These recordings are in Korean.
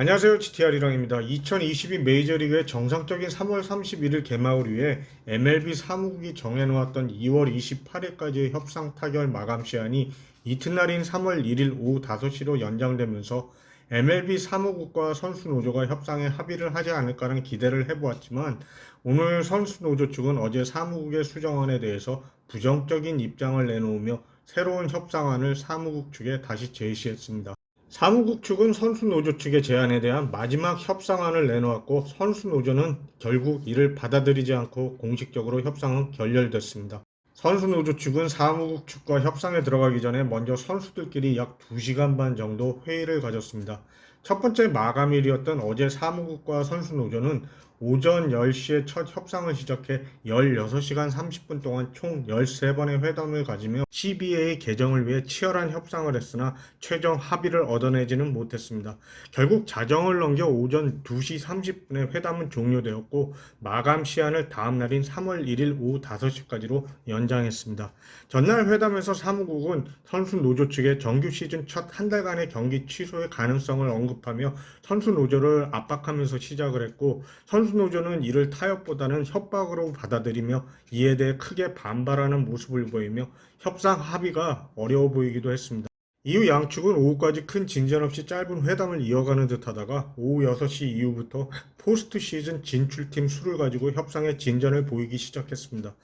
안녕하세요. GTR이랑입니다. 2022 메이저리그의 정상적인 3월 31일 개막을 위해 MLB 사무국이 정해놓았던 2월 28일까지의 협상 타결 마감 시한이 이튿날인 3월 1일 오후 5시로 연장되면서 MLB 사무국과 선수 노조가 협상에 합의를 하지 않을까라는 기대를 해보았지만 오늘 선수 노조 측은 어제 사무국의 수정안에 대해서 부정적인 입장을 내놓으며 새로운 협상안을 사무국 측에 다시 제시했습니다. 사무국 측은 선수 노조 측의 제안에 대한 마지막 협상안을 내놓았고 선수 노조는 결국 이를 받아들이지 않고 공식적으로 협상은 결렬됐습니다. 선수 노조 측은 사무국 측과 협상에 들어가기 전에 먼저 선수들끼리 약 2시간 반 정도 회의를 가졌습니다. 첫 번째 마감일이었던 어제 사무국과 선수 노조는 오전 10시에 첫 협상을 시작해 16시간 30분 동안 총 13번의 회담을 가지며 CBA 개정을 위해 치열한 협상을 했으나 최종 합의를 얻어내지는 못했습니다. 결국 자정을 넘겨 오전 2시 30분에 회담은 종료되었고 마감 시한을 다음 날인 3월 1일 오후 5시까지로 연장했습니다. 전날 회담에서 사무국은 선수 노조 측의 정규 시즌 첫 한 달간의 경기 취소의 가능성을 언급하며 선수 노조를 압박하면서 시작을 했고 선수 노조는 이를 타협보다는 협박으로 받아들이며 이에 대해 크게 반발하는 모습을 보이며 협상 합의가 어려워 보이기도 했습니다. 이후 양측은 오후까지 큰 진전 없이 짧은 회담을 이어가는 듯하다가 오후 6시 이후부터 포스트 시즌 진출팀 수를 가지고 협상에 진전을 보이기 시작했습니다.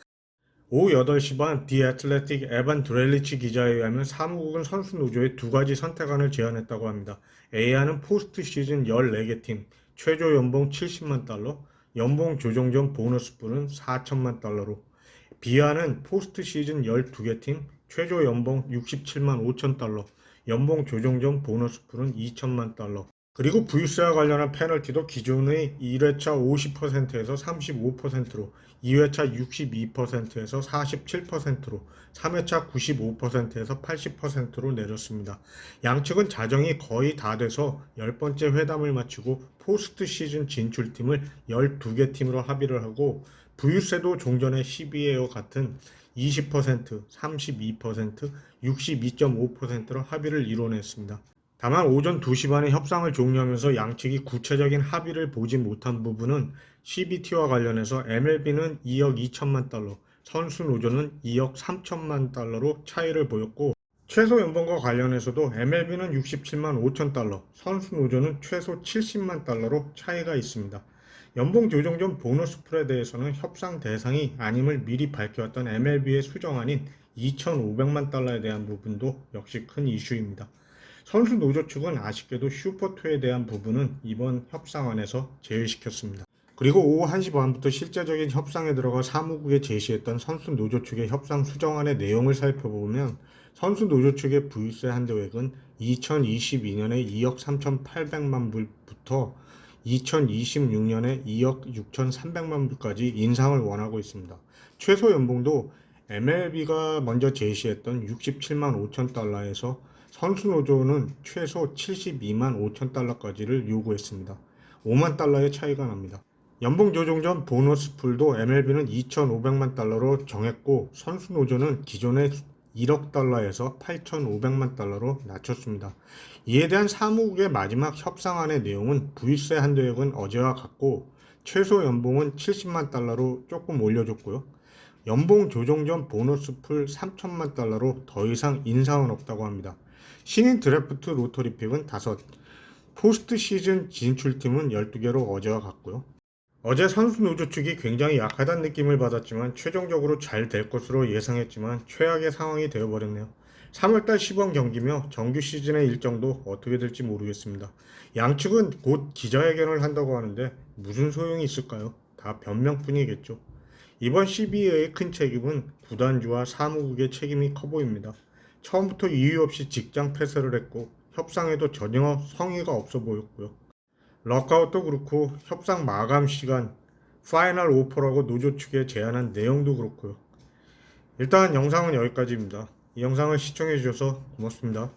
오후 8시 반 디 애틀레틱 에반 드렐리치 기자에 의하면 사무국은 선수 노조에 두 가지 선택안을 제안했다고 합니다. A안은 포스트 시즌 14개 팀, 최저 연봉 70만 달러, 연봉 조정 전 보너스풀은 4천만 달러로, B안은 포스트 시즌 12개 팀, 최저 연봉 67만 5천 달러, 연봉 조정 전 보너스풀은 2천만 달러, 그리고 부유세와 관련한 페널티도 기존의 1회차 50%에서 35%로, 2회차 62%에서 47%로, 3회차 95%에서 80%로 내렸습니다. 양측은 자정이 거의 다 돼서 10번째 회담을 마치고 포스트 시즌 진출팀을 12개 팀으로 합의를 하고 부유세도 종전의 CBA와 같은 20%, 32%, 62.5%로 합의를 이뤄냈습니다. 다만 오전 2시 반에 협상을 종료하면서 양측이 구체적인 합의를 보지 못한 부분은 CBT와 관련해서 MLB는 2억 2천만 달러, 선수 노조는 2억 3천만 달러로 차이를 보였고 최소 연봉과 관련해서도 MLB는 67만 5천 달러, 선수 노조는 최소 70만 달러로 차이가 있습니다. 연봉 조정 전 보너스풀에 대해서는 협상 대상이 아님을 미리 밝혀왔던 MLB의 수정안인 2,500만 달러에 대한 부분도 역시 큰 이슈입니다. 선수 노조 측은 아쉽게도 슈퍼2에 대한 부분은 이번 협상안에서 제외시켰습니다. 그리고 오후 1시 반부터 실제적인 협상에 들어가 사무국에 제시했던 선수 노조 측의 협상 수정안의 내용을 살펴보면 선수 노조 측의 부유세 한도액은 2022년에 2억 3,800만 불부터 2026년에 2억 6,300만 불까지 인상을 원하고 있습니다. 최소 연봉도 MLB가 먼저 제시했던 67만 5천 달러에서 선수 노조는 최소 72만 5천 달러까지를 요구했습니다. 5만 달러의 차이가 납니다. 연봉 조정 전 보너스 풀도 MLB는 2,500만 달러로 정했고 선수 노조는 기존의 1억 달러에서 8,500만 달러로 낮췄습니다. 이에 대한 사무국의 마지막 협상안의 내용은 부유세 한도액은 어제와 같고 최소 연봉은 70만 달러로 조금 올려줬고요. 연봉 조정 전 보너스 풀 3천만 달러로 더 이상 인상은 없다고 합니다. 신인 드래프트 로터리 픽은 5, 포스트 시즌 진출팀은 12개로 어제와 같고요. 어제 선수 노조 측이 굉장히 약하다는 느낌을 받았지만 최종적으로 잘 될 것으로 예상했지만 최악의 상황이 되어버렸네요. 3월달 시범 경기며 정규 시즌의 일정도 어떻게 될지 모르겠습니다. 양측은 곧 기자회견을 한다고 하는데 무슨 소용이 있을까요? 다 변명뿐이겠죠. 이번 CBA의 큰 책임은 구단주와 사무국의 책임이 커 보입니다. 처음부터 이유 없이 직장 폐쇄를 했고 협상에도 전혀 성의가 없어 보였고요. 럭아웃도 그렇고 협상 마감 시간, 파이널 오퍼라고 노조 측에 제안한 내용도 그렇고요. 일단 영상은 여기까지입니다. 이 영상을 시청해 주셔서 고맙습니다.